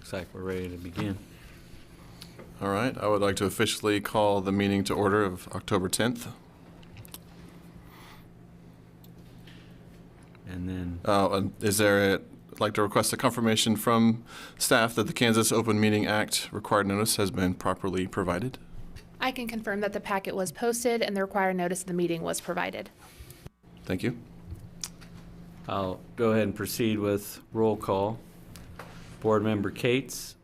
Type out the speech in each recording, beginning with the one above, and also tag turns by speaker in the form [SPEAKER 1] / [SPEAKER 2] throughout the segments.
[SPEAKER 1] Looks like we're ready to begin.
[SPEAKER 2] All right, I would like to officially call the meeting to order of October 10th.
[SPEAKER 1] And then,
[SPEAKER 2] And I'd like to request a confirmation from staff that the Kansas Open Meeting Act required notice has been properly provided.
[SPEAKER 3] I can confirm that the packet was posted and the required notice of the meeting was provided.
[SPEAKER 2] Thank you.
[SPEAKER 1] I'll go ahead and proceed with roll call. Board Member Cates,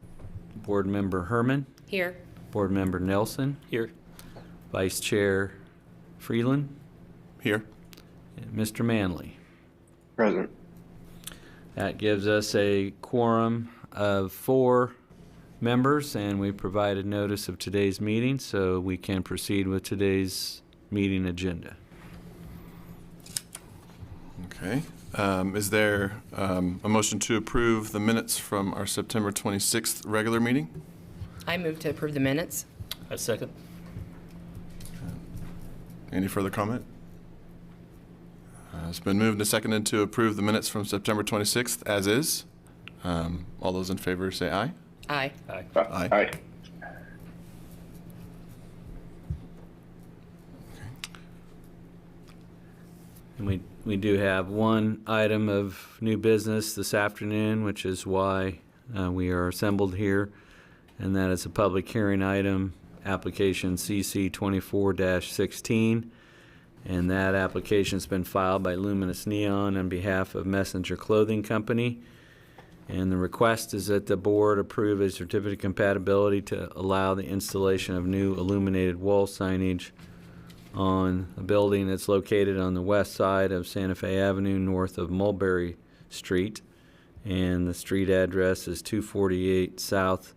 [SPEAKER 1] Board Member Herman,
[SPEAKER 4] Here.
[SPEAKER 1] Board Member Nelson,
[SPEAKER 5] Here.
[SPEAKER 1] Vice Chair Freeland,
[SPEAKER 2] Here.
[SPEAKER 1] and Mr. Manley.
[SPEAKER 6] Present.
[SPEAKER 1] That gives us a quorum of 4 members, and we provided notice of today's meeting, so we can proceed with today's meeting agenda.
[SPEAKER 2] Okay. Is there a motion to approve the minutes from our September 26th regular meeting?
[SPEAKER 4] I move to approve the minutes.
[SPEAKER 5] A second.
[SPEAKER 2] Any further comment? It's been moved and seconded to approve the minutes from September 26th as is. All those in favor say aye.
[SPEAKER 4] Aye.
[SPEAKER 5] Aye.
[SPEAKER 2] Aye.
[SPEAKER 6] Aye.
[SPEAKER 1] And we do have one item of new business this afternoon, which is why we are assembled here, and that is a public hearing item, application CC 24-16, and that application's been filed by Luminous Neon on behalf of Messenger Clothing Company. And the request is that the board approve a certificate of compatibility to allow the installation of new illuminated wall signage on a building that's located on the west side of Santa Fe Avenue, north of Mulberry Street. And the street address is 248 South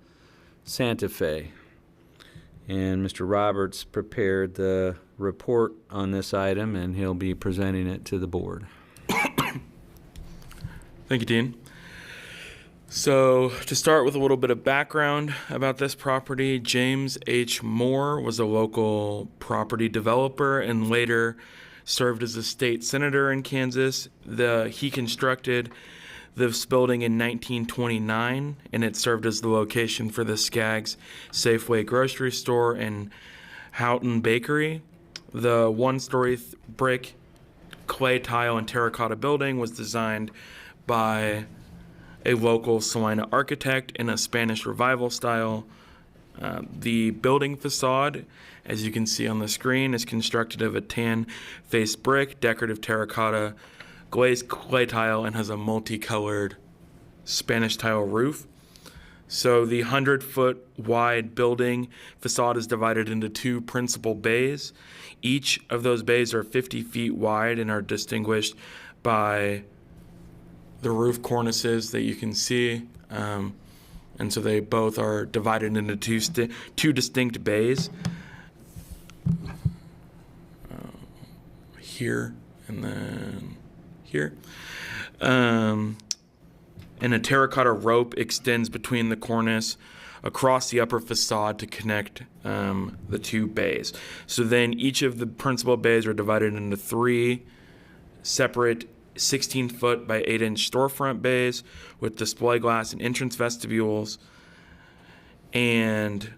[SPEAKER 1] Santa Fe. And Mr. Roberts prepared the report on this item, and he'll be presenting it to the board.
[SPEAKER 7] Thank you, Dean. So, to start with a little bit of background about this property, James H. Moore was a local property developer and later served as a state senator in Kansas. He constructed this building in 1929, and it served as the location for the Skaggs Safeway grocery store and Houghton Bakery. The one-story brick, clay tile, and terracotta building was designed by a local Salina architect in a Spanish Revival style. The building facade, as you can see on the screen, is constructed of a tan-faced brick, decorative terracotta, glazed clay tile, and has a multicolored Spanish tile roof. So the 100-foot wide building facade is divided into 2 principal bays. Each of those bays are 50 feet wide and are distinguished by the roof cornices that you can see, and so they both are divided into two distinct bays, here and then here, and a terracotta rope extends between the cornice across the upper facade to connect the 2 bays. So then each of the principal bays are divided into 3 separate 16-foot by 8-inch storefront bays with display glass and entrance vestibules, and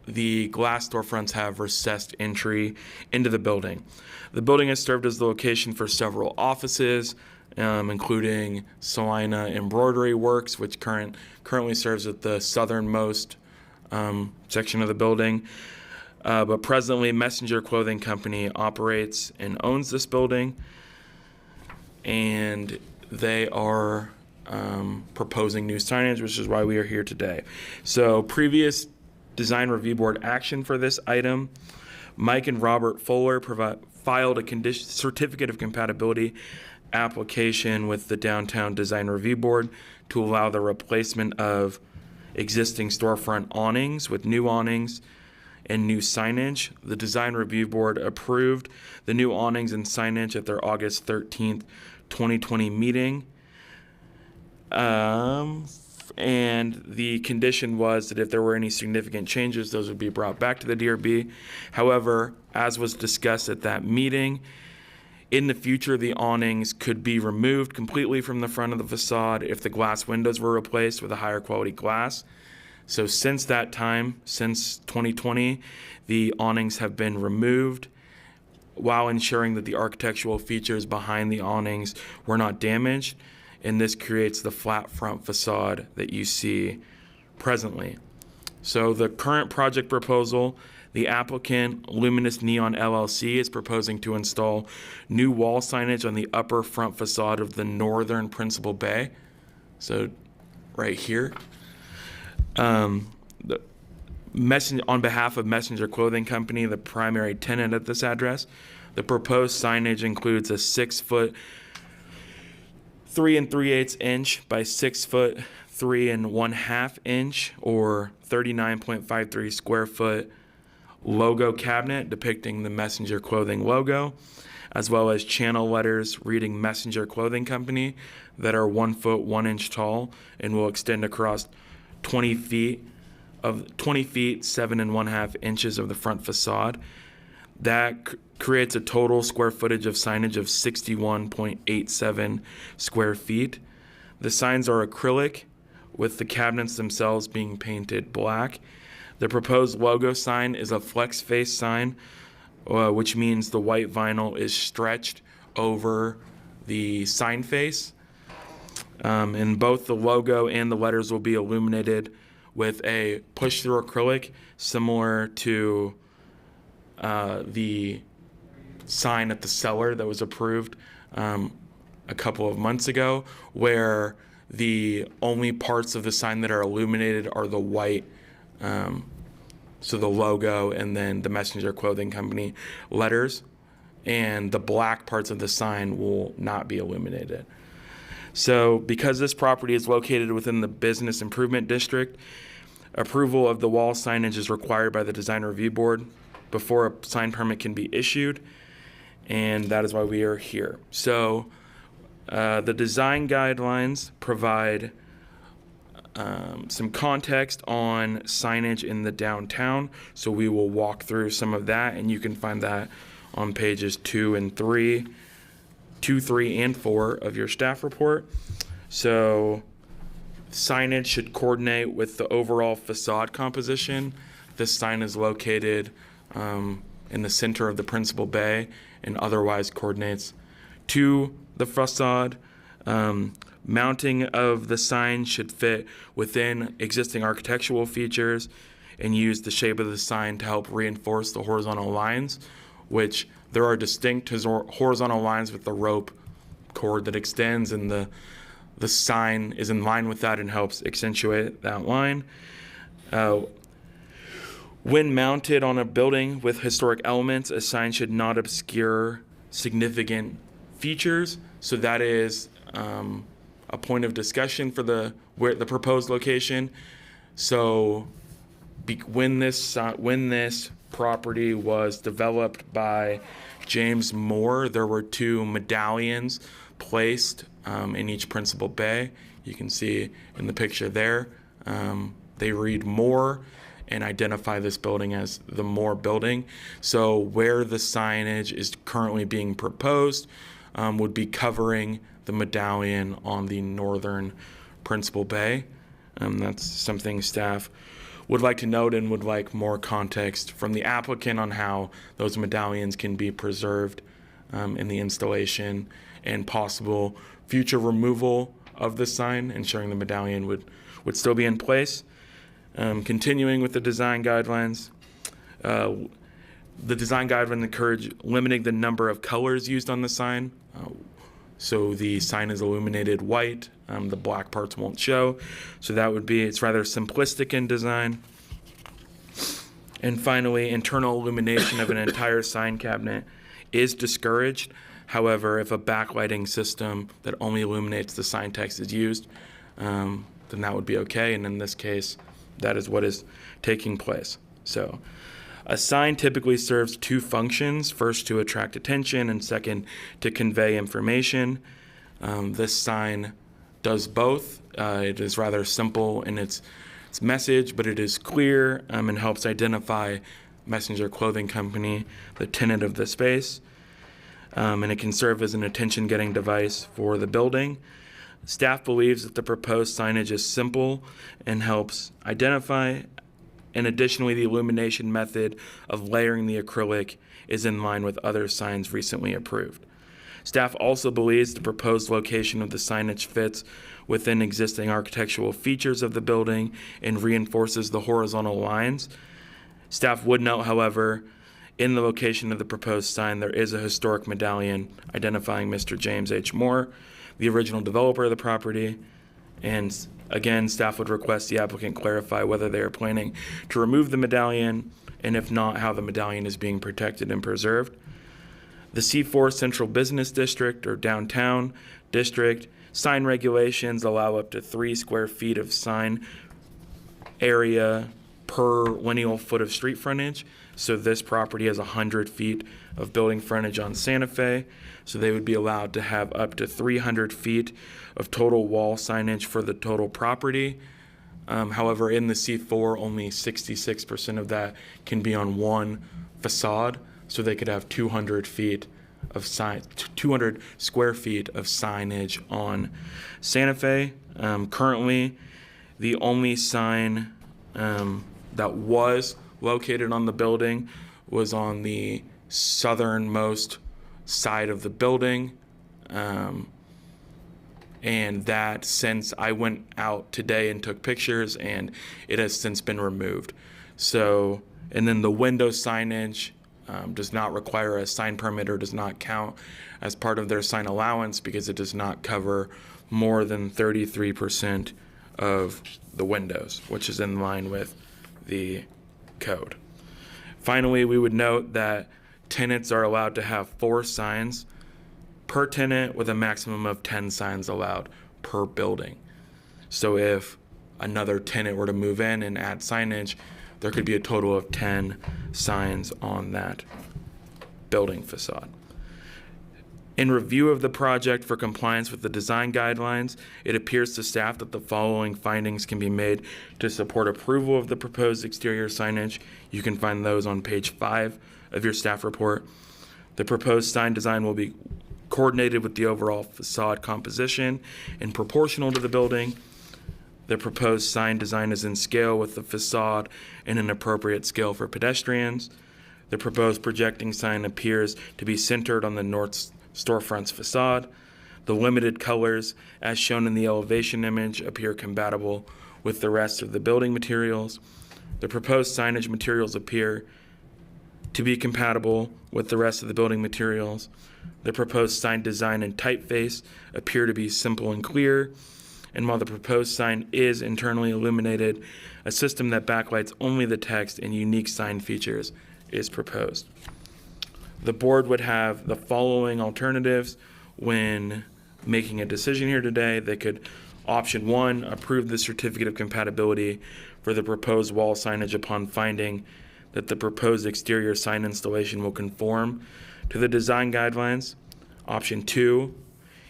[SPEAKER 7] the glass storefronts have recessed entry into the building. The building has served as the location for several offices, including Salina Embroidery Works, which currently serves at the southernmost section of the building. But presently, Messenger Clothing Company operates and owns this building, and they are proposing new signage, which is why we are here today. So previous design review board action for this item, Mike and Robert Fuller filed a certificate of compatibility application with the Downtown Design Review Board to allow the replacement of existing storefront awnings with new awnings and new signage. The Design Review Board approved the new awnings and signage at their August 13th, 2020 meeting. And the condition was that if there were any significant changes, those would be brought back to the DRB. However, as was discussed at that meeting, In the future, the awnings could be removed completely from the front of the facade if the glass windows were replaced with a higher quality glass. So since that time, since 2020, the awnings have been removed while ensuring that the architectural features behind the awnings were not damaged, and this creates the flat front facade that you see presently. So the current project proposal, the applicant, Luminous Neon LLC, is proposing to install new wall signage on the upper front facade of the northern principal bay. So right here. On behalf of Messenger Clothing Company, the primary tenant at this address, the proposed signage includes a 6 foot 3 3/8 inch by 6 foot 3 1/2 inch or 39.53 square foot logo cabinet depicting the Messenger Clothing logo, as well as channel letters reading Messenger Clothing Company that are 1 foot 1 inch tall and will extend across 20 feet 7 1/2 inches of the front facade. That creates a total square footage of signage of 61.87 square feet. The signs are acrylic, with the cabinets themselves being painted black. The proposed logo sign is a flex face sign, which means the white vinyl is stretched over the sign face. And both the logo and the letters will be illuminated with a push-through acrylic similar to the sign at the cellar that was approved a couple of months ago, where the only parts of the sign that are illuminated are the white, so the logo and then the Messenger Clothing Company letters, and the black parts of the sign will not be illuminated. So because this property is located within the Business Improvement District, approval of the wall signage is required by the Design Review Board before a sign permit can be issued, and that is why we are here. So the design guidelines provide some context on signage in the downtown, so we will walk through some of that, and you can find that on pages 2, 3, and 4 of your staff report. So signage should coordinate with the overall facade composition. This sign is located in the center of the principal bay and otherwise coordinates to the facade. Mounting of the sign should fit within existing architectural features and use the shape of the sign to help reinforce the horizontal lines, which there are distinct horizontal lines with the rope cord that extends, and the sign is in line with that and helps accentuate that line. When mounted on a building with historic elements, a sign should not obscure significant features. So that is a point of discussion for the proposed location. So when this property was developed by James Moore, there were 2 medallions placed in each principal bay. You can see in the picture there, they read Moore and identify this building as the Moore Building. So where the signage is currently being proposed would be covering the medallion on the northern principal bay. That's something staff would like to note and would like more context from the applicant on how those medallions can be preserved in the installation and possible future removal of the sign, ensuring the medallion would still be in place. Continuing with the design guidelines, the design guidelines encourage limiting the number of colors used on the sign. So the sign is illuminated white, the black parts won't show. So that would be, it's rather simplistic in design. And finally, internal illumination of an entire sign cabinet is discouraged. However, if a backlighting system that only illuminates the sign text is used, then that would be okay. And in this case, that is what is taking place. So a sign typically serves 2 functions: first, to attract attention, and second, to convey information. This sign does both. It is rather simple in its message, but it is clear and helps identify Messenger Clothing Company, the tenant of the space. and it can serve as an attention-getting device for the building. Staff believes that the proposed signage is simple and helps identify, and additionally, the illumination method of layering the acrylic is in line with other signs recently approved. Staff also believes the proposed location of the signage fits within existing architectural features of the building and reinforces the horizontal lines. Staff would note, however, in the location of the proposed sign, there is a historic medallion identifying Mr. James H. Moore, the original developer of the property. And again, staff would request the applicant clarify whether they are planning to remove the medallion, and if not, how the medallion is being protected and preserved. The C4 Central Business District or Downtown District sign regulations allow up to 3 square feet of sign area per lineal foot of street frontage. So this property has 100 feet of building frontage on Santa Fe. So they would be allowed to have up to 300 feet of total wall signage for the total property. However, in the C4, only 66% of that can be on one facade. So they could have 200 feet of 200 square feet of signage on Santa Fe. Currently, the only sign that was located on the building was on the southernmost side of the building. And that, since I went out today and took pictures, and it has since been removed. So, and then the window signage does not require a sign permit or does not count as part of their sign allowance because it does not cover more than 33% of the windows, which is in line with the code. Finally, we would note that tenants are allowed to have 4 signs per tenant with a maximum of 10 signs allowed per building. So if another tenant were to move in and add signage, there could be a total of 10 signs on that building facade. In review of the project for compliance with the design guidelines, it appears to staff that the following findings can be made to support approval of the proposed exterior signage. You can find those on page 5 of your staff report. The proposed sign design will be coordinated with the overall facade composition and proportional to the building. The proposed sign design is in scale with the facade and an appropriate scale for pedestrians. The proposed projecting sign appears to be centered on the north storefront's facade. The limited colors, as shown in the elevation image, appear compatible with the rest of the building materials. The proposed signage materials appear to be compatible with the rest of the building materials. The proposed sign design and typeface appear to be simple and clear. And while the proposed sign is internally illuminated, a system that backlights only the text and unique sign features is proposed. The board would have the following alternatives when making a decision here today. They could, option 1, approve the certificate of compatibility for the proposed wall signage upon finding that the proposed exterior sign installation will conform to the design guidelines. Option 2,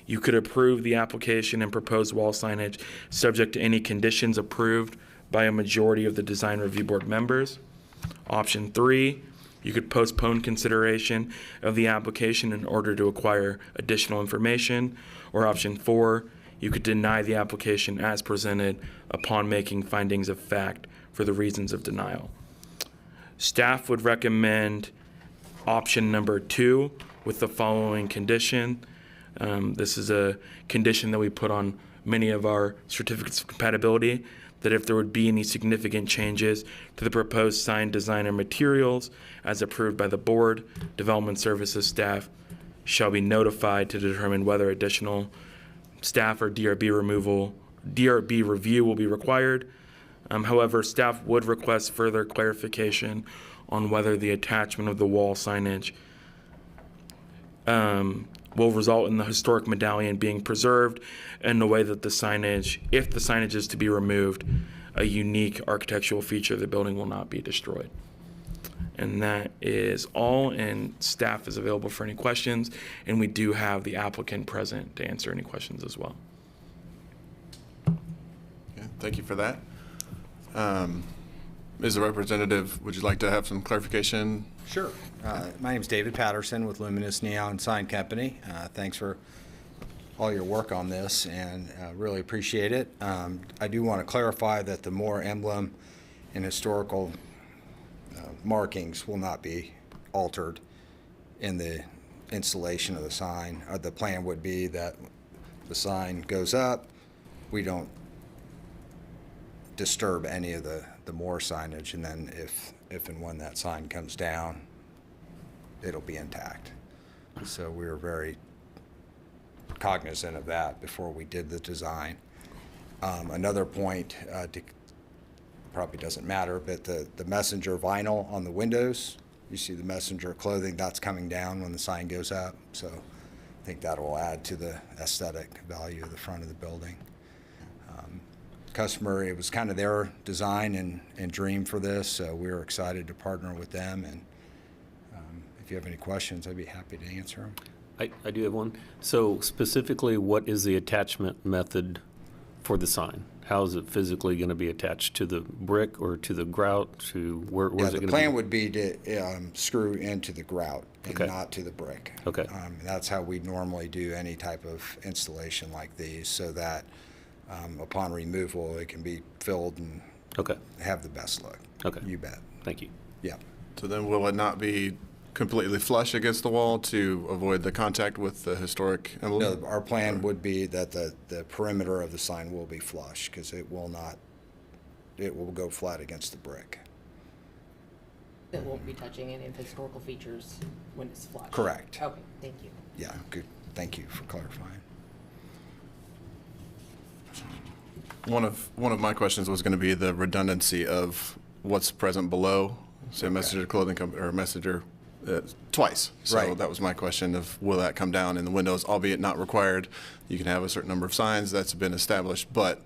[SPEAKER 7] you could approve the application and proposed wall signage subject to any conditions approved by a majority of the design review board members. Option 3, you could postpone consideration of the application in order to acquire additional information. Or option 4, you could deny the application as presented upon making findings of fact for the reasons of denial. Staff would recommend option number 2 with the following condition. This is a condition that we put on many of our certificates of compatibility, that if there would be any significant changes to the proposed sign design or materials as approved by the board, development services staff shall be notified to determine whether additional staff or DRB review will be required. However, staff would request further clarification on whether the attachment of the wall signage will result in the historic medallion being preserved in the way that the signage, if the signage is to be removed, a unique architectural feature of the building will not be destroyed. And that is all, and staff is available for any questions, and we do have the applicant present to answer any questions as well.
[SPEAKER 2] Okay, thank you for that. Ms. the Representative, would you like to have some clarification
[SPEAKER 5] Sure. My name's David Patterson with Luminous Neon Sign Company. Thanks for all your work on this, and really appreciate it. I do want to clarify that the Moore emblem and historical markings will not be altered in the installation of the sign. The plan would be that the sign goes up, we don't disturb any of the Moore signage, and then if and when that sign comes down, it'll be intact. So we were very cognizant of that before we did the design. Another point, probably doesn't matter, but the messenger vinyl on the windows, you see the messenger clothing, that's coming down when the sign goes up. So I think that will add to the aesthetic value of the front of the building. Customer, it was kind of their design and dream for this, so we were excited to partner with them. And if you have any questions, I'd be happy to answer them.
[SPEAKER 6] I do have one. So specifically, what is the attachment method for the sign? How is it physically going to be attached to the brick or to the grout? To where's it going to be?
[SPEAKER 5] The plan would be to screw into the grout and
[SPEAKER 6] Okay.
[SPEAKER 5] not to the brick.
[SPEAKER 6] Okay.
[SPEAKER 5] That's how we normally do any type of installation like these, so that upon removal, it can be filled and
[SPEAKER 6] Okay.
[SPEAKER 5] have the best look.
[SPEAKER 6] Okay.
[SPEAKER 5] You bet.
[SPEAKER 6] Thank you.
[SPEAKER 5] Yeah.
[SPEAKER 2] So then will it not be completely flush against the wall to avoid the contact with the historic emblem?
[SPEAKER 5] No, our plan would be that the perimeter of the sign will be flush, because it will go flat against the brick.
[SPEAKER 4] It won't be touching any of the historical features when it's flush?
[SPEAKER 5] Correct.
[SPEAKER 4] Okay, thank you.
[SPEAKER 5] Yeah, good. Thank you for clarifying.
[SPEAKER 2] One of my questions was going to be the redundancy of what's present below, say, messenger clothing or messenger twice. So
[SPEAKER 5] Right.
[SPEAKER 2] that was my question of, will that come down in the windows, albeit not required? You can have a certain number of signs that's been established, but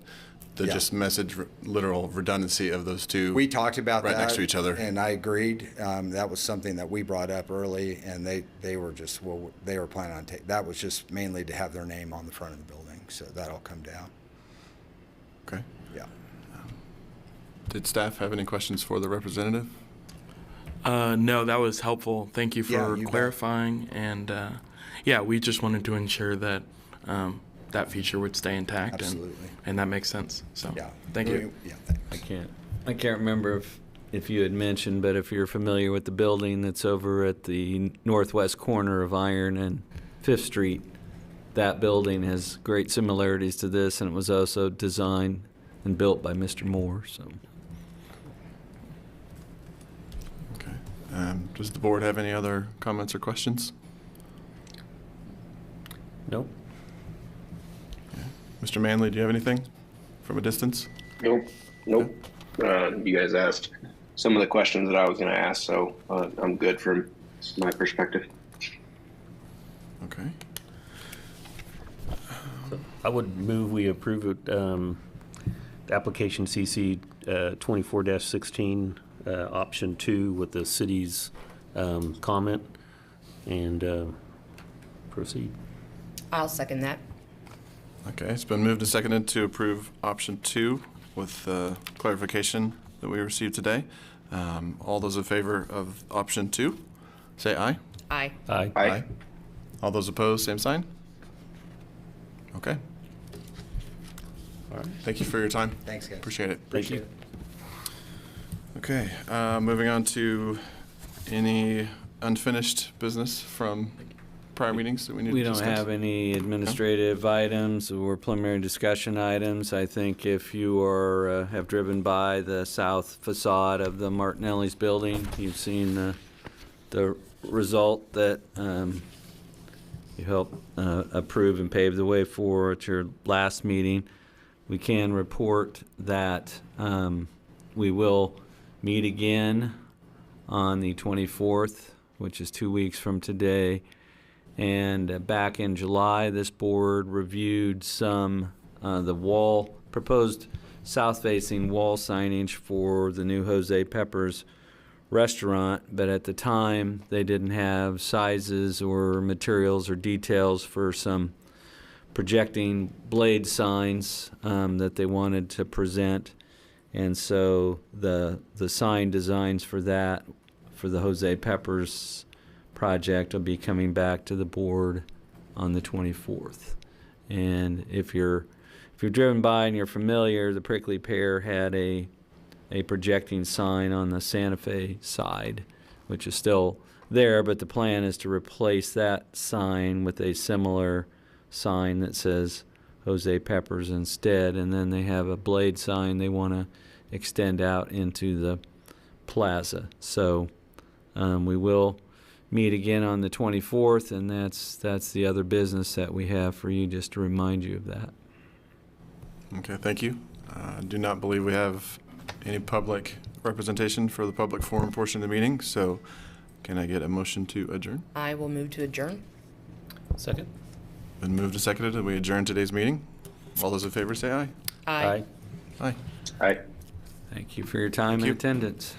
[SPEAKER 2] the
[SPEAKER 5] Yeah.
[SPEAKER 2] just literal redundancy of those two.
[SPEAKER 5] We talked about
[SPEAKER 2] right
[SPEAKER 5] that.
[SPEAKER 2] next to each other.
[SPEAKER 5] And I agreed. That was something that we brought up early, and they were just, well, they were planning on that was just mainly to have their name on the front of the building, so that'll come down.
[SPEAKER 2] Okay.
[SPEAKER 5] Yeah.
[SPEAKER 2] Did staff have any questions for the representative?
[SPEAKER 7] No, that was helpful. Thank you
[SPEAKER 5] Yeah,
[SPEAKER 7] for
[SPEAKER 5] you bet.
[SPEAKER 7] clarifying. And yeah, we just wanted to ensure that that feature would stay intact.
[SPEAKER 5] Absolutely.
[SPEAKER 7] And that makes sense. So
[SPEAKER 5] Yeah.
[SPEAKER 7] thank you.
[SPEAKER 5] Yeah,
[SPEAKER 1] I
[SPEAKER 5] thanks.
[SPEAKER 1] can't remember if you had mentioned, but if you're familiar with the building that's over at the northwest corner of Iron and Fifth Street, that building has great similarities to this, and it was also designed and built by Mr. Moore. So
[SPEAKER 2] Okay. Does the board have any other comments or questions?
[SPEAKER 6] Nope.
[SPEAKER 2] Mr. Manley, do you have anything from a distance?
[SPEAKER 8] Nope. You guys asked some of the questions that I was going to ask, so I'm good from my perspective.
[SPEAKER 2] Okay.
[SPEAKER 6] I would move we approve it, the application CC 24-16, option 2 with the city's comment, and proceed.
[SPEAKER 4] I'll second that.
[SPEAKER 2] Okay, it's been moved and seconded to approve option 2 with the clarification that we received today. All those in favor of option 2, say aye.
[SPEAKER 4] Aye.
[SPEAKER 6] Aye.
[SPEAKER 8] Aye.
[SPEAKER 2] All those opposed, same sign. Okay.
[SPEAKER 6] All right.
[SPEAKER 2] Thank you for your time.
[SPEAKER 5] Thanks, guys.
[SPEAKER 2] Appreciate it.
[SPEAKER 6] Thank you.
[SPEAKER 2] Okay, moving on to any unfinished business from prior meetings that we need to
[SPEAKER 1] we
[SPEAKER 2] discuss.
[SPEAKER 1] don't have any administrative items or preliminary discussion items. I think if you are have driven by the south facade of the Martinelli's building, you've seen the result that you helped approve and pave the way for at your last meeting. We can report that we will meet again on the 24th, which is 2 weeks from today. And back in July, this board reviewed some the proposed south-facing wall signage for the new Jose Peppers restaurant, but at the time they didn't have sizes or materials or details for some projecting blade signs that they wanted to present. And so the sign designs for that for the Jose Peppers project will be coming back to the board on the 24th. And if you're driven by and you're familiar, the Prickly Pear had a projecting sign on the Santa Fe side, which is still there, but the plan is to replace that sign with a similar sign that says Jose Peppers instead, and then they have a blade sign they want to extend out into the plaza. So we will meet again on the 24th, and that's the other business that we have for you, just to remind you of that.
[SPEAKER 2] Okay, thank you. I do not believe we have any public representation for the public forum portion of the meeting, so can I get a motion to adjourn?
[SPEAKER 4] I will move to adjourn.
[SPEAKER 6] Second?
[SPEAKER 2] Been moved and seconded that we adjourn today's meeting. All those in favor say aye.
[SPEAKER 4] Aye.
[SPEAKER 2] Aye.
[SPEAKER 8] Aye.
[SPEAKER 1] Thank you for your time and
[SPEAKER 2] you.
[SPEAKER 1] attendance.